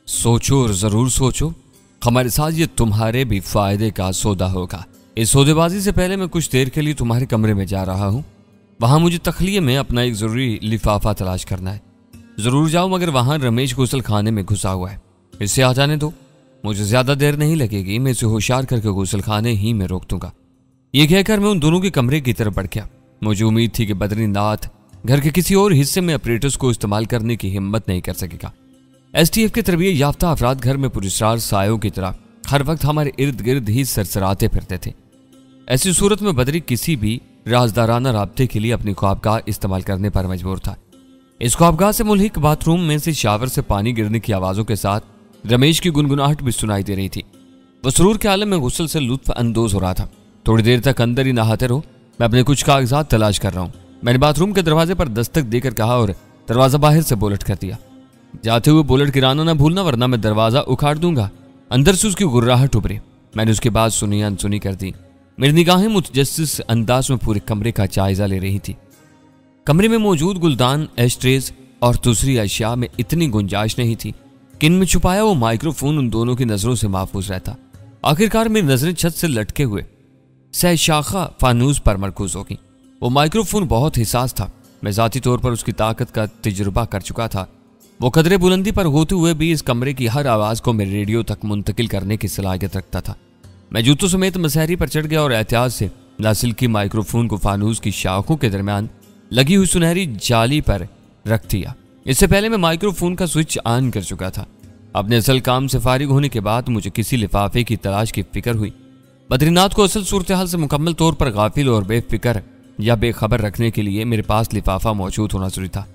सोचो और जरूर सोचो, हमारे साथ ये तुम्हारे भी फायदे का सौदा होगा। इस सौदेबाजी से पहले मैं कुछ देर के लिए तुम्हारे कमरे में जा रहा हूँ। वहां मुझे तखलिए में अपना एक जरूरी लिफाफा तलाश करना है। जरूर जाओ, मगर वहां रमेश गुसल खाने में घुसा हुआ है, इसे आ जाने दो। मुझे ज्यादा देर नहीं लगेगी, मैं इसे होशियार करके गुसल खाने ही में रोक दूंगा। ये कहकर मैं उन दोनों के कमरे की तरफ बढ़ गया। मुझे उम्मीद थी कि बद्रीनाथ घर के किसी और हिस्से में ऑपरेटर्स को इस्तेमाल करने की हिम्मत नहीं कर सकेगा। एसटीएफ के तरबियत याफ्ता अफराद घर में पुरस्कार सायों की तरह हर वक्त हमारे इर्द गिर्द ही सरसराते फिरते थे। ऐसी सूरत में बदरी किसी भी राजदाराना राब्ते के लिए अपनी ख्वाबगाह इस्तेमाल करने पर मजबूर था। इस ख्वाबगाह से मुल्हिक बाथरूम में से शावर से पानी गिरने की आवाजों के साथ रमेश की गुनगुनाहट भी सुनाई दे रही थी। वह सुरूर के आलम में गुस्ल से लुत्फ अंदोज हो रहा था। थोड़ी देर तक अंदर ही नहाते रहो, मैं अपने कुछ कागजात तलाश कर रहा हूँ। मैंने बाथरूम के दरवाजे पर दस्तक देकर कहा और दरवाजा बाहर से बोलट कर दिया। जाते हुए बोलट गिराना ना भूलना, वरना मैं दरवाजा उखाड़ दूंगा। अंदर से उसकी गुर्राहट उभरी। मैंने उसकी बात सुनी अनसुनी कर दी। मेरी निगाहें मुतजस्सिस अंदाज में पूरे कमरे का जायजा ले रही थी। कमरे में मौजूद गुलदान, एशट्रेज और दूसरी अशिया में इतनी गुंजाइश नहीं थी कि इनमें छुपाया वो माइक्रोफोन उन दोनों की नजरों से महफूज रहता। आखिरकार मेरी नजरें छत से लटके हुए सहशाखा फानूस पर मरकूज हो गई। वो माइक्रोफोन बहुत हिसास था। मैं जाती तौर पर उसकी ताकत का तजुर्बा कर चुका था। वो कदरे बुलंदी पर होते हुए भी इस कमरे की हर आवाज को मेरे रेडियो तक मुंतकिल करने की सलाहियत रखता था। मैं जूतों समेत मसहरी पर चढ़ गया और एहतियात से लासिल की माइक्रोफोन को फानूस की शाखों के दरमियान लगी हुई सुनहरी जाली पर रख दिया। इससे पहले मैं माइक्रोफोन का स्विच ऑन कर चुका था। अपने असल काम से फारिग होने के बाद मुझे किसी लिफाफे की तलाश की फिक्र हुई। बद्रीनाथ को असल सूरत हाल से मुकम्मल तौर पर गाफिल और बेफिक्र या बेखबर रखने के लिए मेरे पास लिफाफा मौजूद होना जरूरी था।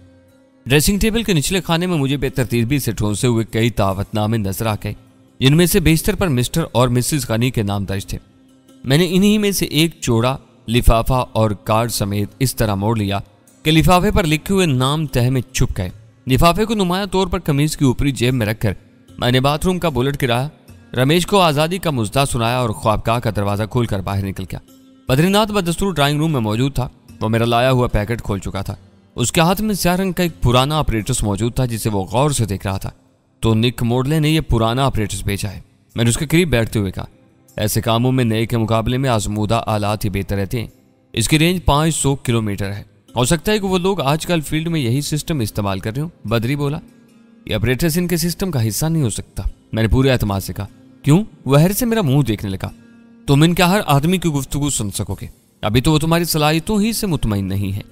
ड्रेसिंग टेबल के निचले खाने में मुझे बेतरतीबी से ठोंसे हुए कई दावतनामे नजर आ गए, जिनमें से बेशतर पर मिस्टर और मिसेस गनी के नाम दर्ज थे। मैंने इन्हीं में से एक चौड़ा लिफाफा और कार्ड समेत इस तरह मोड़ लिया कि लिफाफे पर लिखे हुए नाम तह में छुप गए। लिफाफे को नुमाया तौर पर कमीज की ऊपरी जेब में रखकर मैंने बाथरूम का बुलेट गिराया, रमेश को आज़ादी का मुजदा सुनाया और ख्वाबगाह का दरवाजा खोलकर बाहर निकल गया। बद्रीनाथ बदस्तूर ड्राइंग रूम में मौजूद था। वो मेरा लाया हुआ पैकेट खोल चुका था। उसके हाथ में स्याह रंग का एक पुराना ऑपरेटर्स मौजूद था, जिसे वो गौर से देख रहा था। तो निक मोडले ने यह पुराना ऑपरेटर्स भेजा है। मैंने उसके करीब बैठते हुए कहा, ऐसे कामों में नए के मुकाबले में आजमूदा आलात ही बेहतर रहते हैं। इसकी रेंज 500 किलोमीटर है। हो सकता है कि वो लोग आजकल फील्ड में यही सिस्टम इस्तेमाल कर रहे हो। बद्री बोला, ये ऑपरेटर्स इनके सिस्टम का हिस्सा नहीं हो सकता। मैंने पूरे एतमाद से कहा, क्यों? वहर से मेरा मुंह देखने लगा। तुम इनके हर आदमी की गुफ्तगू सुन सकोगे। अभी तो वो तुम्हारी सलाहियतों ही से मुतमईन नहीं है।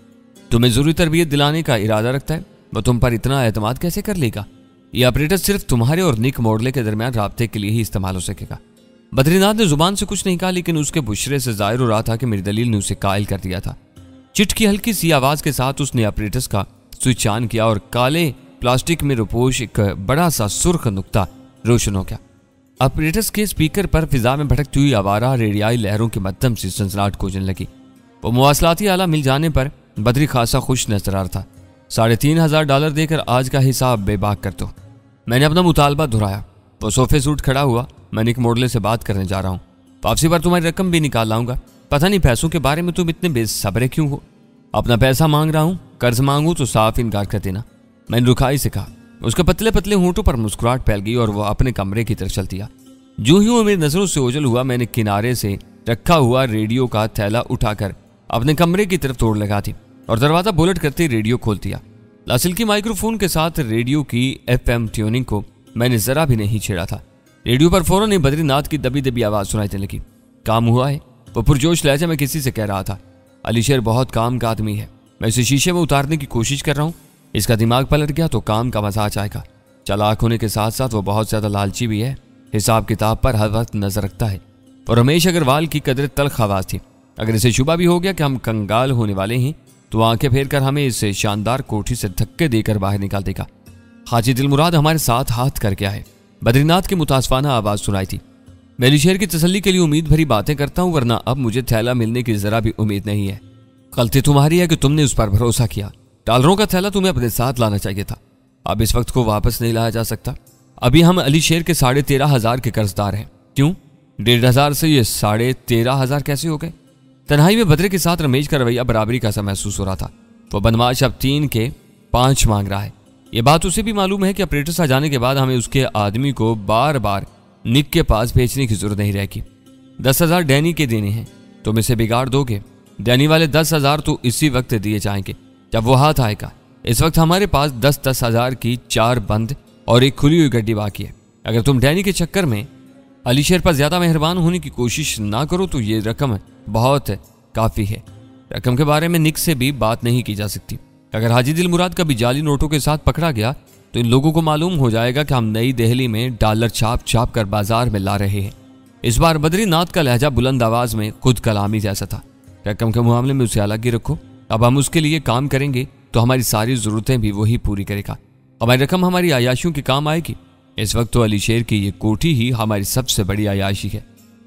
तुम्हें जरूरी तरबियत दिलाने का इरादा रखता है। वह तुम पर इतना एतमाद कैसे कर लेगा? यह ऑपरेटर सिर्फ तुम्हारे और निक मोडले के दरमियान राब्ते के लिए ही इस्तेमाल हो सकेगा। बद्रीनाथ ने जुबान से कुछ नहीं कहा, लेकिन उसके बुशरे से जाहिर हो रहा था कि मेरी दलील ने उसे कायल कर दिया था। चिट की हल्की सी आवाज के साथ उसने ऑपरेटर्स का स्विच ऑन किया और काले प्लास्टिक में रुपोश एक बड़ा सा सुर्ख नुक्ता रोशन हो गया। ऑपरेटर्स के स्पीकर पर फिजा में भटकती हुई आवारा रेडियाई लहरों के मध्यम से सनसनाहट गूंजने लगी। वो मवासलाती आला मिल जाने पर बद्री खासा खुश नजर आ रहा था। $3500 देकर आज का हिसाब बेबाक कर दो। मैंने अपना मुतालबा दोहराया। वो सोफे से उठ खड़ा हुआ। मैं निक मोडले से बात करने जा रहा हूँ। वापसी पर तुम्हारी रकम भी निकाल लाऊंगा। पता नहीं पैसों के बारे में तुम इतने बेसब्रे क्यों हो? अपना पैसा मांग रहा हूँ, कर्ज मांगू तो साफ इनकार कर देना। मैंने रुखाई से कहा। उसके पतले पतले होंठों पर मुस्कुराहट फैल गई और वह अपने कमरे की तरफ चल दिया। जो ही वो मेरी नजरों से ओझल हुआ, मैंने किनारे से रखा हुआ रेडियो का थैला उठाकर अपने कमरे की तरफ तोड़ लगा दी और दरवाजा बुलेट करते रेडियो खोल दिया। लासिल की माइक्रोफोन के साथ रेडियो की FM ट्यूनिंग को मैंने जरा भी नहीं छेड़ा था। रेडियो पर फौरन ही बद्रीनाथ की दबी दबी आवाज सुनाई देने लगी। काम हुआ है, वो पुरजोश लहजा में किसी से कह रहा था। अलीशेर बहुत काम का आदमी है। मैं इसे शीशे में उतारने की कोशिश कर रहा हूँ। इसका दिमाग पलट गया तो काम का मजा आ जाएगा। चालाक होने के साथ साथ वो बहुत ज्यादा लालची भी है। हिसाब किताब पर हर वक्त नजर रखता है। और रमेश अग्रवाल की कदर तल्ख आवाज थी। अगर इसे शुबा भी हो गया कि हम कंगाल होने वाले हैं, तो आंखें फेर कर हमें इस शानदार कोठी से धक्के देकर बाहर निकाल देगा। हाजी दिलमुराद हमारे साथ हाथ कर गया है। बद्रीनाथ की मुतासफाना आवाज सुनाई थी। मैं अलीशेर की तसल्ली के लिए उम्मीद भरी बातें करता हूँ, वरना अब मुझे थैला मिलने की जरा भी उम्मीद नहीं है। गलती तुम्हारी है कि तुमने उस पर भरोसा किया। डॉलरों का थैला तुम्हें अपने साथ लाना चाहिए था। अब इस वक्त को वापस नहीं लाया जा सकता। अभी हम अलीशेर के 13,500 के कर्जदार हैं। क्यों? 1,500 से ये 13,500 कैसे हो गए? तन्हाई में बद्रे के साथ रमेश का रवैया बराबरी का सा महसूस हो रहा था। वो बदमाश अब 3 के 5 मांग रहा है। ये बात उसे भी मालूम है कि ऑपरेटर्स आ जाने के बाद हमें उसके आदमी को बार बार निक के पास भेजने की जरूरत नहीं रहेगी। 10,000 डैनी के देने हैं, तुम इसे बिगाड़ दोगे। डैनी वाले 10,000 तो इसी वक्त दिए जाएंगे जब वो हाथ आएगा। इस वक्त हमारे पास 10,000 की 4 बंद और एक खुली हुई गड्डी बाकी है। अगर तुम डैनी के चक्कर में अलीशेर पर ज्यादा मेहरबान होने की कोशिश ना करो तो ये रकम बहुत काफी है। रकम के बारे में निक से भी बात नहीं की जा सकती। अगर हाजी दिल मुराद कभी जाली नोटों के साथ पकड़ा गया तो इन लोगों को मालूम हो जाएगा कि हम नई दिल्ली में डॉलर छाप छाप कर बाजार में ला रहे हैं। इस बार बद्रीनाथ का लहजा बुलंद आवाज में खुद कलामी जैसा था। रकम के मामले में उसे अलग ही रखो। अब हम उसके लिए काम करेंगे तो हमारी सारी जरूरतें भी वही पूरी करेगा। हमारी रकम हमारी आयाशियों के काम आएगी। इस वक्त तो अलीशेर की ये कोठी ही हमारी सबसे बड़ी आयाशी है।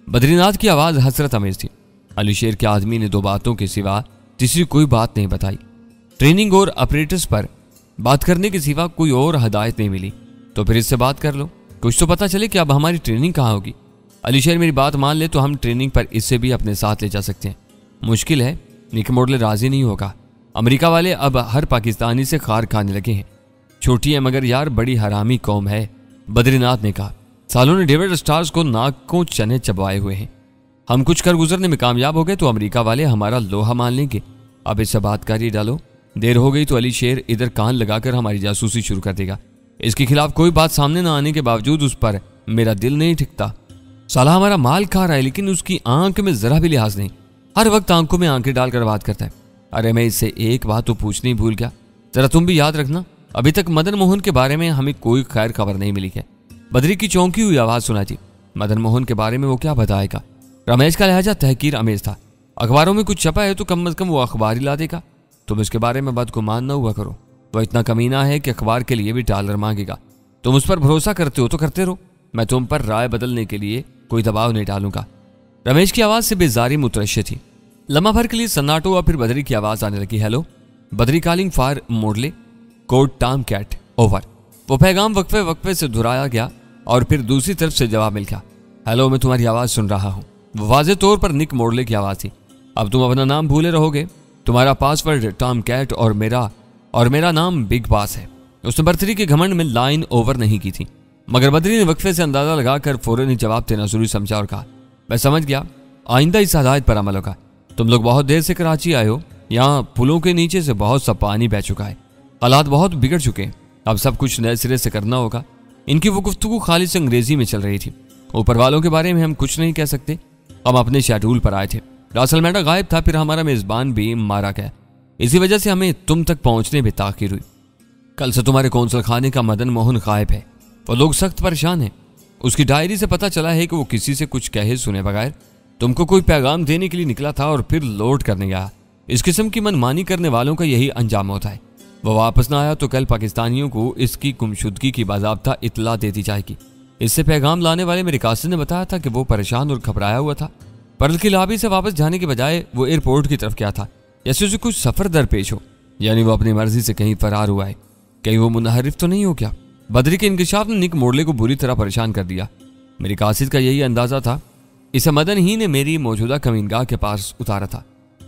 बद्रीनाथ की आवाज हसरत अमेज थी। अलीशेर के आदमी ने 2 बातों के सिवा तीसरी कोई बात नहीं बताई। ट्रेनिंग और ऑपरेटर्स पर बात करने के सिवा कोई और हदायत नहीं मिली। तो फिर इससे बात कर लो, कुछ तो पता चले कि अब हमारी ट्रेनिंग कहाँ होगी। अलीशेर मेरी बात मान ले तो हम ट्रेनिंग पर इससे भी अपने साथ ले जा सकते हैं। मुश्किल है, निक मोडले राजी नहीं होगा। अमेरिका वाले अब हर पाकिस्तानी से खार खाने लगे हैं। छोटी है मगर यार बड़ी हरामी कौम है, बद्रीनाथ ने कहा। सालों ने डेविड स्टार्स को नाकों चने चबवाए हुए हैं। हम कुछ कर गुजरने में कामयाब हो गए तो अमेरिका वाले हमारा लोहा मान लेंगे। अब इससे बात कर ही डालो। देर हो गई तो अलीशेर इधर कान लगाकर हमारी जासूसी शुरू कर देगा। इसके खिलाफ कोई बात सामने न आने के बावजूद उस पर मेरा दिल नहीं ठिकता। साला हमारा माल खा रहा है लेकिन उसकी आंख में जरा भी लिहाज नहीं। हर वक्त आंखों में आंखें डालकर बात करता है। अरे मैं इससे एक बात तो पूछनी ही भूल गया, जरा तुम भी याद रखना, अभी तक मदन मोहन के बारे में हमें कोई खैर खबर नहीं मिली है। बद्री की चौंकी हुई आवाज सुना जी। मदन मोहन के बारे में वो क्या बताएगा? रमेश का लहजा तहकीर अमेज था। अखबारों में कुछ छपा है तो कम अज कम वो अखबार ही ला देगा। तुम इसके बारे में बदगुमान न हुआ करो। वो इतना कमीना है कि अखबार के लिए भी डॉलर मांगेगा। तुम उस पर भरोसा करते हो तो करते रहो, मैं तुम पर राय बदलने के लिए कोई दबाव नहीं डालूंगा। रमेश की आवाज से बेजारी मुतरश्शि थी। लम्हा भर के लिए सन्नाटा हुआ, फिर बद्री की आवाज आने लगी। हेलो, बद्री कॉलिंग फॉर मोडले, कोड टॉम कैट, ओवर। वो पैगाम वक्फे वक्फे से दोहराया गया और फिर दूसरी तरफ से जवाब मिल गया। हेलो, मैं तुम्हारी आवाज सुन रहा हूँ। वो वाज़े तौर पर निक मोडले की आवाज थी। अब तुम अपना नाम भूले रहोगे। तुम्हारा पासवर्ड टॉम कैट और मेरा नाम बिग बास है। उसने बर्थडे के घमंड में लाइन ओवर नहीं की थी, मगर बद्री ने वक्फे से अंदाजा लगाकर फौरन ही जवाब देना जरूरी समझा और कहा, मैं समझ गया, आइंदा इस हदायत पर अमल होगा। तुम लोग बहुत देर से कराची आए हो। यहाँ पुलों के नीचे से बहुत सा पानी बह चुका है। हालात बहुत बिगड़ चुके हैं। अब सब कुछ नए सिरे से करना होगा। इनकी वो गुफ्तगू खालिस अंग्रेजी में चल रही थी। ऊपर वालों के बारे में हम कुछ नहीं कह सकते। हम अपने शेड्यूल पर आए थे। रासल मैडा गायब था, फिर हमारा मेजबान भी मारा गया। इसी वजह से हमें तुम तक पहुंचने में ताखिर हुई। कल से तुम्हारे कौंसल खाने का मदन मोहन गायब है। वो लोग सख्त परेशान हैं। उसकी डायरी से पता चला है कि वो किसी से कुछ कहे सुने बगैर तुमको कोई पैगाम देने के लिए निकला था और फिर लोड करने गया। इस किस्म की मनमानी करने वालों का यही अंजाम होता है। वो वापस ना आया तो कल पाकिस्तानियों को इसकी गुमशुदगी की बाज़ाब्ता इतला दे दी जाएगी। इससे पैगाम लाने वाले मेरे कासिद ने बताया था कि वो परेशान और घबराया हुआ था। पर्ल की लाबी से वापस जाने के बजाय वो एयरपोर्ट की तरफ गया था, जैसे उसे कुछ सफर दरपेश हो। यानी वो अपनी मर्जी से कहीं फरार हुआ है। कहीं वो मुनहरिफ तो नहीं हो गया? बद्री के इंकशाफ ने निक मोडले को बुरी तरह परेशान कर दिया। मेरे कासिद का यही अंदाजा था। इसे मदन ही ने मेरी मौजूदा कमीनगाह के पास उतारा था।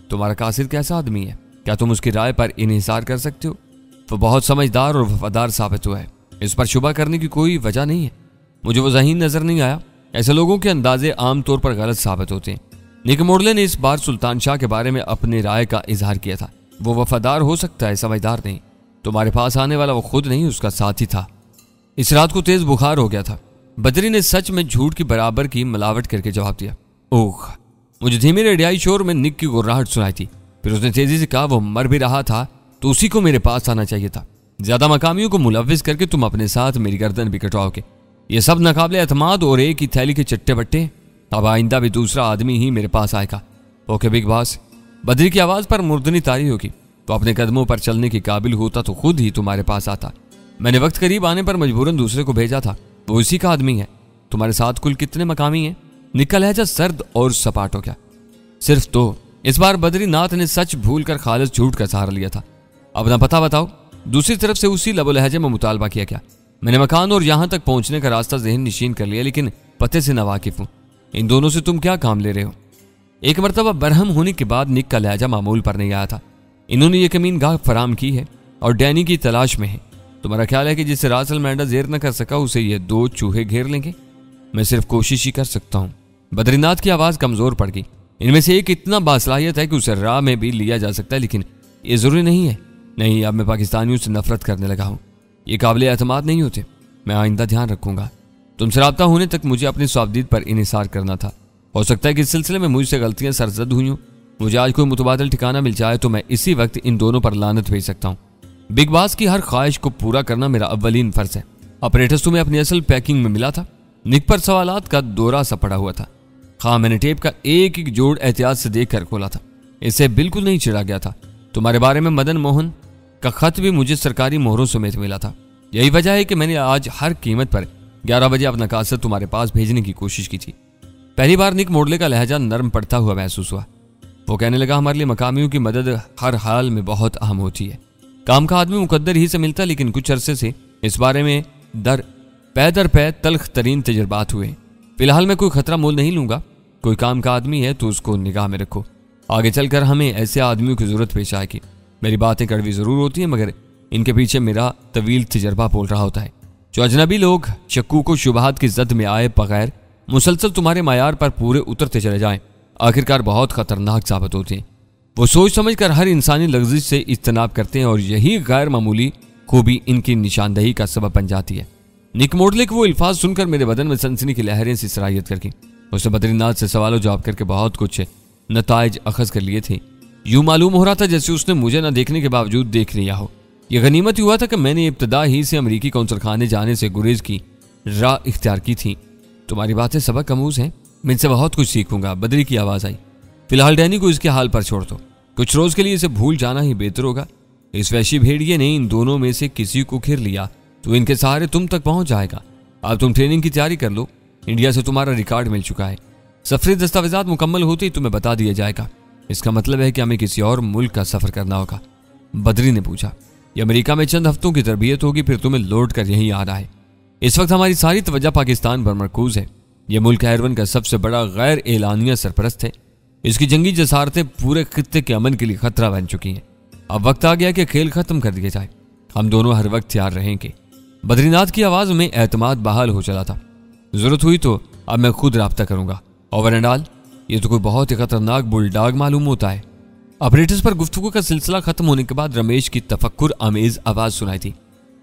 तुम्हारा कासिद कैसा आदमी है? क्या तुम उसकी राय पर इन्हिसार कर सकते हो? वो बहुत समझदार और वफादार साबित हुआ है। इस पर शुबा करने की कोई वजह नहीं है। मुझे वो ज़हीन नजर नहीं आया। ऐसे लोगों के अंदाजे आमतौर पर गलत साबित होते हैं। निक मोडले ने इस बार सुल्तान शाह के बारे में अपनी राय का इजहार किया था। वो वफादार हो सकता है, समझदार नहीं। तुम्हारे पास आने वाला वो खुद नहीं, उसका साथी था। इस रात को तेज बुखार हो गया था। बद्री ने सच में झूठ की बराबर की मिलावट करके जवाब दिया। ओह, मुझे धीमे रेडियाई शोर में निक की गुर्राहट सुनाई थी। फिर उसने तेजी से कहा, वो मर भी रहा था तो उसी को मेरे पास आना चाहिए था। ज्यादा मकामियों को मुलविस करके तुम अपने साथ मेरी गर्दन भी कटवाओगे। ये सब नाकाबिले एतमाद और एक ही थैली के चट्टे बट्टे। अब आइंदा भी दूसरा आदमी ही मेरे पास आएगा। Okay big boss. बद्री की आवाज पर मुर्दनी तारी होगी। तो अपने कदमों पर चलने के काबिल होता तो खुद ही तुम्हारे पास आता। मैंने वक्त करीब आने पर मजबूरन दूसरे को भेजा था। वो इसी का आदमी है। तुम्हारे साथ कुल कितने मकामी हैं? निक लहजा सर्द और सपाट हो गया। सिर्फ तो। इस बार बद्रीनाथ ने सच भूल कर खालिस झूठ का सहारा लिया था। अब ना पता बताओ। दूसरी तरफ से उसी लबो लहजे में मुतालबा किया गया। मैंने मकान और यहां तक पहुंचने का रास्ता ज़हन नशीन कर लिया, लेकिन पते से नावाकिफ हूं। इन दोनों से तुम क्या काम ले रहे हो? एक मरतबा बरहम होने के बाद निक का लहजा मामूल पर नहीं आया था। इन्होंने ये कमीन गाह फराम की है और डैनी की तलाश में है। तुम्हारा ख्याल है कि जिसे रास अलमैंडा जेर न कर सका उसे ये 2 चूहे घेर लेंगे? मैं सिर्फ कोशिश ही कर सकता हूँ। बद्रीनाथ की आवाज़ कमज़ोर पड़ गई। इनमें से एक इतना बासलाहियत है कि उसे राह में भी लिया जा सकता है, लेकिन ये ज़रूरी नहीं है। नहीं, अब मैं पाकिस्तानियों से नफरत करने लगा हूँ। ये काबिल एतमाद नहीं होते। मैं आइंदा ध्यान रखूंगा। तुमसे रब्ता होने तक मुझे अपनी स्वाबदीद पर इन्हिसार करना था। हो सकता है कि इस सिलसिले में मुझसे गलतियां सरजद हुई हों। मुझे आज कोई मुतबादल ठिकाना मिल जाए तो मैं इसी वक्त इन दोनों पर लानत भेज सकता हूँ। बिग बॉस की हर ख्वाहिश को पूरा करना मेरा अव्वलीन फर्ज है। ऑपरेटर्स तुम्हें अपनी असल पैकिंग में मिला था? निक पर सवालात का दौरा सा पड़ा हुआ था। हाँ, मैंने टेप का एक एक जोड़ एहतियात से देख कर खोला था। इससे बिल्कुल नहीं चिढ़ा गया था। तुम्हारे बारे में मदन मोहन का खत भी मुझे सरकारी मोहरों समेत मिला था। यही वजह है कि मैंने आज हर कीमत पर 11 बजे अपना कासर तुम्हारे पास भेजने की कोशिश की थी। पहली बार निक मोडले का लहजा नरम पड़ता हुआ महसूस हुआ। वो कहने लगा, हमारे लिए मकामियों की मदद हर हाल में बहुत अहम होती है। काम का आदमी मुकद्दर ही से मिलता, लेकिन कुछ अरसे से इस बारे में दर पै तल्ख तरीन तजर्बात हुए। फिलहाल मैं कोई खतरा मोल नहीं लूंगा। कोई काम का आदमी है तो उसको निगाह में रखो। आगे चलकर हमें ऐसे आदमियों की जरूरत पेश आएगी। मेरी बातें कड़वी जरूर होती हैं, मगर इनके पीछे मेरा तवील तजर्बा बोल रहा होता है। जो अजनबी लोग शक्कूक व शुबहात की जद में आए बगैर मुसलसल तुम्हारे मायार पर पूरे उतरते चले जाएं, आखिरकार बहुत खतरनाक साबित होते हैं। वो सोच समझ कर हर इंसानी लफ्ज़िश से इज्तनाब करते हैं और यही गैर मामूली खूबी इनकी निशानदही का सबब बन जाती है। निक मोडले के वो अल्फाज सुनकर मेरे बदन में सनसनी की लहरें सी सराहियत कर गईं। उसने बद्रीनाथ से सवालों जवाब करके बहुत कुछ नताइज अखज़ कर लिए थे। यूं मालूम हो रहा था जैसे उसने मुझे न देखने के बावजूद देख लिया हो। यह गनीमत हुआ था कि मैंने इब्तदा ही से अमरीकी कौंसल खाने जाने से गुरेज की राह इख्तियार की थी। तुम्हारी बातें सबक अमूज हैं, मैं इनसे बहुत कुछ सीखूंगा। बद्री की आवाज़ आई। फिलहाल डैनी को इसके हाल पर छोड़ दो। कुछ रोज के लिए इसे भूल जाना ही बेहतर होगा। इस वैशी भेड़िए ने इन दोनों में से किसी को घेर लिया तो इनके सहारे तुम तक पहुंच जाएगा। अब तुम ट्रेनिंग की तैयारी कर लो। इंडिया से तुम्हारा रिकॉर्ड मिल चुका है। सफरी दस्तावेजात मुकम्मल होते ही तुम्हें बता दिया जाएगा। इसका मतलब है कि हमें किसी और मुल्क का सफर करना होगा। बद्री ने पूछा, ये अमेरिका में चंद हफ्तों की तरबियत होगी, फिर तुम्हें लौट कर यहीं आना है। इस वक्त हमारी सारी तवज्जो पाकिस्तान पर मरकूज है। यह मुल्क हैरवन का सबसे बड़ा गैर एलानिया सरपरस्त है। इसकी जंगी जसारतें पूरे खित्ते के अमन के लिए खतरा बन चुकी हैं। अब वक्त आ गया कि खेल खत्म कर दिया जाए। हम दोनों हर वक्त तैयार रहेंगे। बद्रीनाथ की आवाज में एतमाद बहाल हो चला था। जरूरत हुई तो अब मैं खुद राब्ता करूंगा। ओवर एंड ऑल, ये तो कोई बहुत ही खतरनाक बुलडॉग मालूम होता है। ऑपरेटर्स पर गुफ्तगू का सिलसिला खत्म होने के बाद रमेश की तफक्कुर आमेज आवाज सुनाई थी।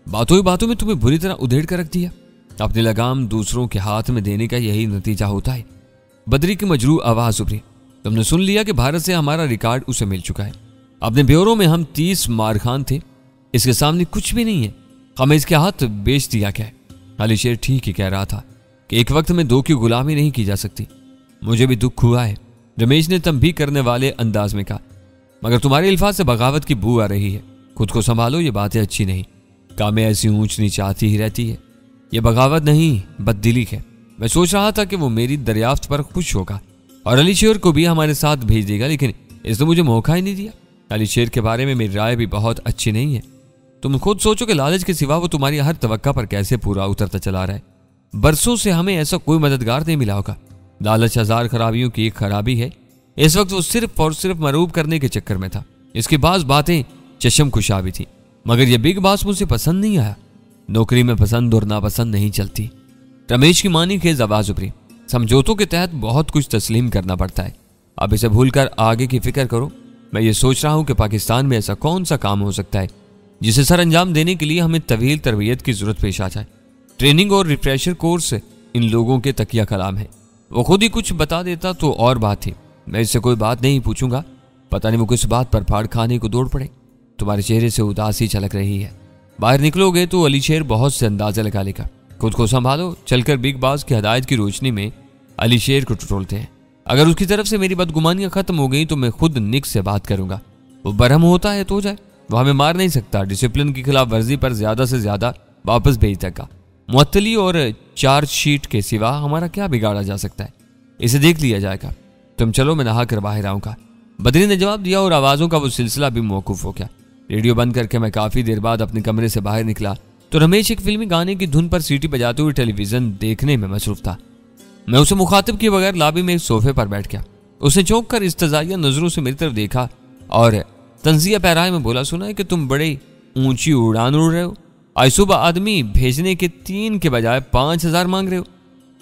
बातों ही बातों में तुम्हें बुरी तरह उधेड़ कर रख दिया। अपनी लगाम दूसरों के हाथ में देने का यही नतीजा होता है। बद्री की मजरू आवाज उभरी। तुमने सुन लिया कि भारत से हमारा रिकॉर्ड उसे मिल चुका है। अपने ब्यूरो में हम 30 मारखान थे। इसके सामने कुछ भी नहीं है। हमें इसके हाथ बेच दिया गया है। अली शेर ठीक ही कह रहा था कि एक वक्त में 2 की गुलामी नहीं की जा सकती। मुझे भी दुख हुआ है, रमेश ने तंबीह करने वाले अंदाज में कहा, मगर तुम्हारे अल्फाज से बगावत की बू आ रही है। खुद को संभालो, ये बातें अच्छी नहीं। कामें ऐसी ऊंच नीच आती ही रहती है। यह बगावत नहीं, बददिली है। मैं सोच रहा था कि वो मेरी दरियाफ्त पर खुश होगा और अली शेर को भी हमारे साथ भेज देगा, लेकिन इसने मुझे मौका ही नहीं दिया। अली शेर के बारे में मेरी राय भी बहुत अच्छी नहीं है। तुम खुद सोचो कि लालच के सिवा वो तुम्हारी हर तवक्का पर कैसे पूरा उतरता चला रहा है। बरसों से हमें ऐसा कोई मददगार नहीं मिला होगा। लालच 1000 खराबियों की एक खराबी है। इस वक्त वो सिर्फ और सिर्फ मरूब करने के चक्कर में था। इसकी बाज बातें चशम खुशा भी थी, मगर यह बिग बॉस मुझे पसंद नहीं आया। नौकरी में पसंद और नापसंद नहीं चलती। रमेश की मानी खेज आवाज उभरी। समझौतों के तहत बहुत कुछ तस्लीम करना पड़ता है। अब इसे भूलकर आगे की फिक्र करो। मैं ये सोच रहा हूं कि पाकिस्तान में ऐसा कौन सा काम हो सकता है जिसे सर अंजाम देने के लिए हमें तवील तरबियत की जरूरत पेश आ जाए। ट्रेनिंग और रिफ्रेशर कोर्स इन लोगों के तकिया कलाम है। वो खुद ही कुछ बता देता तो और बात थी। मैं इससे कोई बात नहीं पूछूंगा। पता नहीं वो किस बात पर फाड़ खाने को दौड़ पड़े। तुम्हारे चेहरे से उदासी झलक रही है। बाहर निकलोगे तो अली शेर बहुत से अंदाजा लगा लेगा। खुद को संभालो। चलकर बिग बॉस की हदायत की रोशनी में अली शेर को टटोलते हैं। अगर उसकी तरफ से मेरी बदगुमानियां खत्म हो गई तो मैं खुद निक से बात करूंगा। वो बरहम होता है तो हो जाए। वो हमें मार नहीं सकता। डिसिप्लिन की खिलाफ वर्जी पर ज्यादा से ज्यादा वापस भेज देगा। मुअत्तली और चार्जशीट के सिवा हमारा क्या बिगाड़ा जा सकता है, इसे देख लिया जाएगा। तुम चलो, मैं नहा कर बाहर आऊंगा। बद्री ने जवाब दिया और आवाजों का वो सिलसिला भी मौकूफ हो गया। रेडियो बंद करके मैं काफी देर बाद अपने कमरे से बाहर निकला तो रमेश एक फिल्मी गाने की धुन पर सीटी बजाते हुए टेलीविजन देखने में मसरूफ था। मैं उसे मुखातिब किए बगैर लॉबी में एक सोफे पर बैठ गया। उसने चौंक कर इस्तजाइया नजरों से मेरी तरफ देखा और तंजिया पैराए में बोला, सुना है कि तुम बड़े ऊंची उड़ान उड़ रहे हो। आज सुबह आदमी भेजने के 3 के बजाय 5,000 मांग रहे हो।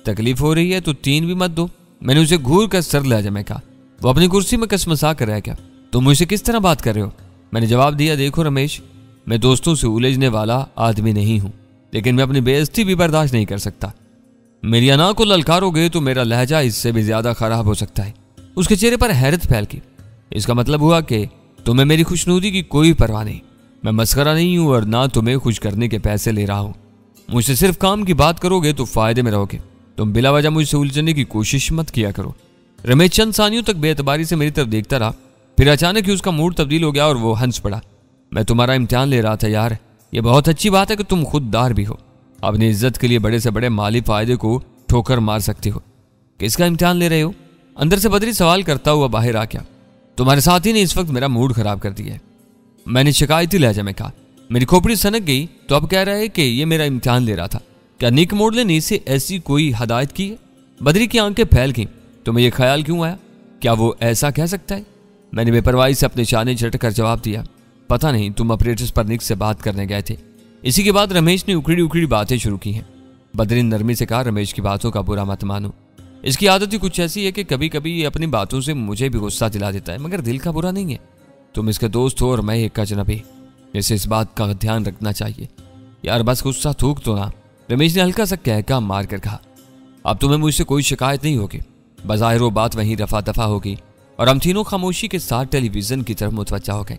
तकलीफ हो रही है तो 3 भी मत दो। मैंने उसे घूर कर सर लहजे में कहा। वो अपनी कुर्सी में कसमसा कर रह गया। तुम मुझसे किस तरह बात कर रहे हो? मैंने जवाब दिया, देखो रमेश, मैं दोस्तों से उलझने वाला आदमी नहीं हूं, लेकिन मैं अपनी बेइज्जती भी बर्दाश्त नहीं कर सकता। मेरी अना को ललकारोगे तो मेरा लहजा इससे भी ज्यादा खराब हो सकता है। उसके चेहरे पर हैरत फैल गई। इसका मतलब हुआ कि तुम्हें मेरी खुशनुदी की कोई परवाह नहीं। मैं मस्खरा नहीं हूं और ना तुम्हें खुश करने के पैसे ले रहा हूं। मुझसे सिर्फ काम की बात करोगे तो फायदे में रहोगे। तुम बिला वजह मुझसे उलझने की कोशिश मत किया करो। रमेश चंद सानियों तक बेएतबारी से मेरी तरफ देखता रहा, फिर अचानक ही उसका मूड तब्दील हो गया और वो हंस पड़ा। मैं तुम्हारा इम्तिहान ले रहा था यार। ये बहुत अच्छी बात है कि तुम खुददार भी हो। अपनी इज्जत के लिए बड़े से बड़े माली फायदे को ठोकर मार सकती हो। किसका इम्तिहान ले रहे हो? अंदर से बदरी सवाल करता हुआ बाहर आ गया। तुम्हारे साथी ने इस वक्त मेरा मूड खराब कर दिया है। मैंने शिकायती लहजे में कहा। मेरी खोपड़ी सनक गई तो अब कह रहा है कि ये मेरा इम्तिहान ले रहा था। क्या निक मोडले ने इसे ऐसी कोई हदायत की है? बदरी की आंखें फैल गईं। तुम्हें यह ख्याल क्यों आया? क्या वो ऐसा कह सकता है? मैंने बेपरवाही से अपने शाने झटक कर जवाब दिया, पता नहीं, तुम ऑपरेटर्स पर निक से बात करने गए थे। इसी के बाद रमेश ने उखड़ी उखड़ी बातें शुरू की हैं। बदरी ने नरमी से कहा, रमेश की बातों का बुरा मत मानो। इसकी आदत ही कुछ ऐसी है कि कभी कभी ये अपनी बातों से मुझे भी गुस्सा दिला देता है, मगर दिल का बुरा नहीं है। तुम इसके दोस्त हो और मैं एक अजनबी। इसे इस बात का ध्यान रखना चाहिए। यार बस गुस्सा थूक तो ना, रमेश ने हल्का सा कहका मार कर कहा। अब तुम्हें मुझसे कोई शिकायत नहीं होगी। बज़ाहिर वो बात वहीं रफा दफा होगी और हम तीनों खामोशी के साथ टेलीविजन की तरफ मुतवज्जा हो गए।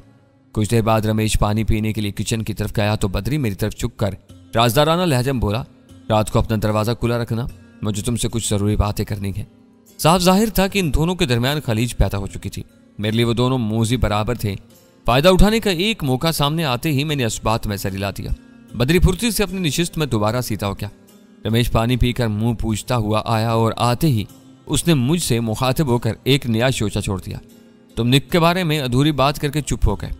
कुछ देर बाद रमेश पानी पीने के लिए किचन की तरफ गया तो बदरी मेरी तरफ झुक कर राजदाराना लहजे में बोला, रात को अपना दरवाजा खुला रखना, मुझे तुमसे कुछ जरूरी बातें करनी है। साफ जाहिर था कि इन दोनों के दरमियान खलीज पैदा हो चुकी थी। मेरे लिए वो दोनों मोजी बराबर थे। फायदा उठाने का एक मौका सामने आते ही मैंने इस बात में सर हिला दिया। बदरी फुर्ती से अपनी निशिस्त में दोबारा सीधा हो गया। रमेश पानी पीकर मुंह पूछता हुआ आया और आते ही उसने मुझसे मुखातिब होकर एक नया शोचा छोड़ दिया। तुम निक के बारे में अधूरी बात करके चुप हो गए।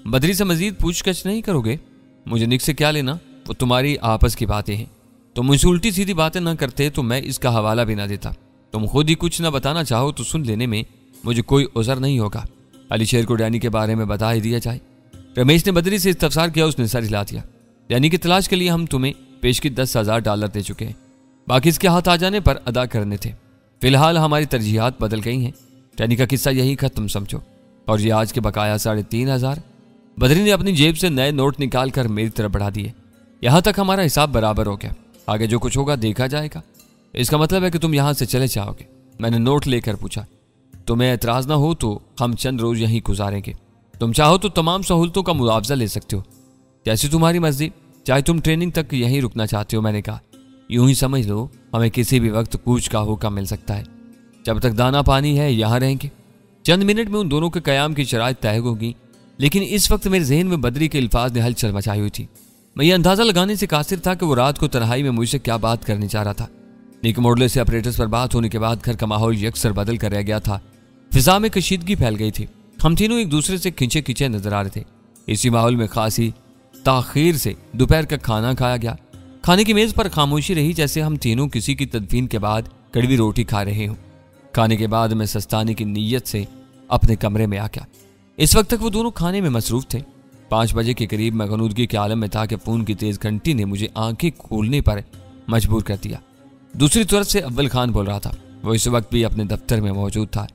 बदरी से मजीद पूछगछ नहीं करोगे? मुझे निक से क्या लेना? वो तुम्हारी आपस की बातें हैं। तुम मुझसे उल्टी सीधी बातें ना करते तो मैं इसका हवाला भी ना देता। तुम खुद ही कुछ ना बताना चाहो तो सुन लेने में मुझे कोई उज़र नहीं होगा। अली शेर को डैनी के बारे में बता ही दिया जाए। रमेश ने बदरी से इस्तफसार किया। उसने सर हिला दिया। डैनी की तलाश के लिए हम तुम्हें पेशगी $10,000 दे चुके हैं, बाकी इसके हाथ आ जाने पर अदा करने थे। फिलहाल हमारी तरजीहात बदल गई हैं। डैनी का किस्सा यही खत्म समझो। और ये आज के बकाया 3,500। बदरी ने अपनी जेब से नए नोट निकाल कर मेरी तरफ बढ़ा दिए। यहां तक हमारा हिसाब बराबर हो गया। आगे जो कुछ होगा देखा जाएगा। इसका मतलब है कि तुम यहां से चले जाओगे? मैंने नोट लेकर पूछा। तुम्हें एतराज ना हो तो हम चंद रोज यहीं गुजारेंगे। तुम चाहो तो तमाम सहूलतों का मुआवजा ले सकते हो, जैसी तुम्हारी मर्जी। चाहे तुम ट्रेनिंग तक यहीं रुकना चाहते हो। मैंने कहा, यूं ही समझ लो हमें किसी भी वक्त कूच का हुक्म मिल सकता है। जब तक दाना पानी है यहाँ रहेंगे। चंद मिनट में उन दोनों के कयाम की शराइत तय होगी, लेकिन इस वक्त मेरे जहन में बदरी के अल्फाज ने हलचल मचाई हुई थी। मैं ये अंदाजा लगाने से कासिर था कि वो रात को तन्हाई में मुझसे क्या बात करने चाह रहा था। निक मोडले से ऑपरेटर्स पर बात होने के बाद घर का माहौल यकसर बदल कर रह गया था। फिजा में कशीदगी फैल गई थी। हम तीनों एक दूसरे से खिंचे खिंचे नजर आ रहे थे। इसी माहौल में खासी ताखीर से दोपहर का खाना खाया गया। खाने की मेज पर खामोशी रही, जैसे हम तीनों किसी की तदफीन के बाद कड़वी रोटी खा रहे हों। खाने के बाद मैं सस्ताने की नीयत से अपने कमरे में आ गया। इस वक्त तक वो दोनों खाने में मसरूफ थे। 5 बजे के करीब मैं गनूदगी के आलम में था कि फोन की तेज घंटी ने मुझे आंखें खोलने पर मजबूर कर दिया। दूसरी तरफ से अव्वल खान बोल रहा था। वो इस वक्त भी अपने दफ्तर में मौजूद था।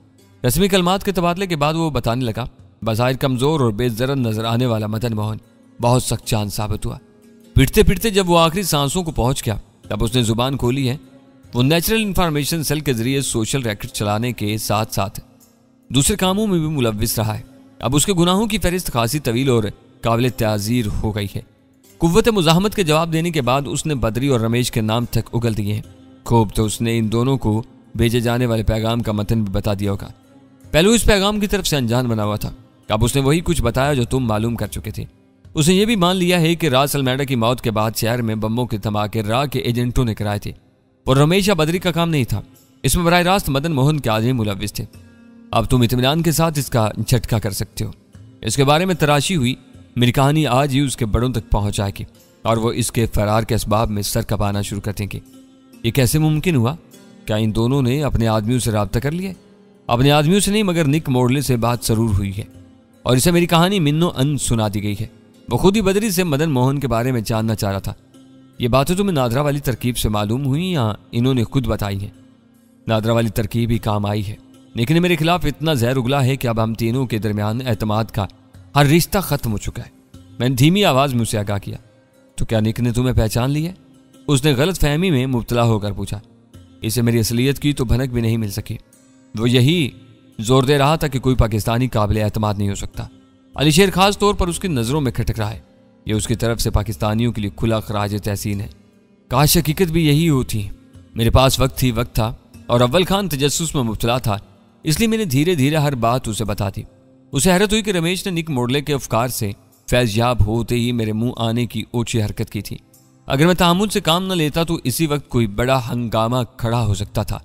रस्मी कलमात के तबादले के बाद वो बताने लगा, बज़ाहिर कमजोर और बेजरन नजर आने वाला मदन मोहन बहुत सख्त चांद साबित हुआ। पिटते पिटते जब वो आखिरी सांसों को पहुंच गया तब उसने जुबान खोली है। वो नेचुरल इंफॉर्मेशन सेल के जरिए सोशल रैकेट चलाने के साथ साथ दूसरे कामों में भी मुलव्विस रहा है। अब उसके गुनाहों की फहरिस्त खासी तवील और काबिल ताज़ीर हो गई है। कुव्वत मुज़ाहमत के जवाब देने के बाद उसने बदरी और रमेश के नाम तक उगल दिए हैं। खूब तो उसने इन दोनों को भेजे जाने वाले पैगाम का मतन भी बता दिया होगा। पहले इस पैगाम की तरफ से अनजान बना हुआ था। अब उसने वही कुछ बताया जो तुम मालूम कर चुके थे। उसने ये भी मान लिया है कि रास अलमेडा की मौत के बाद शहर में बम्बों के धमाके रा के एजेंटों ने कराए थे और रमेश या बदरी का काम नहीं था। इसमें बराह रास्त मदन मोहन के आदमी मुलव्विस थे। अब तुम इत्मीनान के साथ इसका झटका कर सकते हो। इसके बारे में तराशी हुई मेरी कहानी आज ही उसके बड़ों तक पहुंच जाएगी और वो इसके फरार के असबाब में सर कपाना शुरू कर देंगे। ये कैसे मुमकिन हुआ? क्या इन दोनों ने अपने आदमियों से राब्ता कर लिया? अपने आदमियों से नहीं, मगर निक मोडले से बात जरूर हुई है और इसे मेरी कहानी मिन्नो अन सुना दी गई है। वो खुद ही बदरी से मदन मोहन के बारे में जानना चाह रहा था। ये बातें तुम्हें नादरा वाली तरकीब से मालूम हुई या इन्होंने खुद बताई हैं? नादरा वाली तरकीब ही काम आई है, लेकिन मेरे खिलाफ इतना जहर उगला है कि अब हम तीनों के दरमियान एतमाद का हर रिश्ता खत्म हो चुका है। मैंने धीमी आवाज में उसे आगाह किया। तो क्या निक ने तुम्हें पहचान लिया? उसने गलत फहमी में मुब्तला होकर पूछा। इसे मेरी असलियत की तो भनक भी नहीं मिल सकी। वो यही जोर दे रहा था कि कोई पाकिस्तानी काबिल एतमाद नहीं हो सकता। अलीशेर खास तौर पर उसकी नजरों में खटक रहा है। यह उसकी तरफ से पाकिस्तानियों के लिए खुला खराज तहसीन है। काश हकीकत भी यही होती। मेरे पास वक्त था और अव्वल खान तजस्सुस में मुब्तला था, इसलिए मैंने धीरे धीरे हर बात उसे बता दी। उसे हैरत हुई कि रमेश ने निक मोडले के अफकार से फैज़याब होते ही मेरे मुंह आने की ओछी हरकत की थी। अगर मैं तहम्मुल से काम न लेता तो इसी वक्त कोई बड़ा हंगामा खड़ा हो सकता था।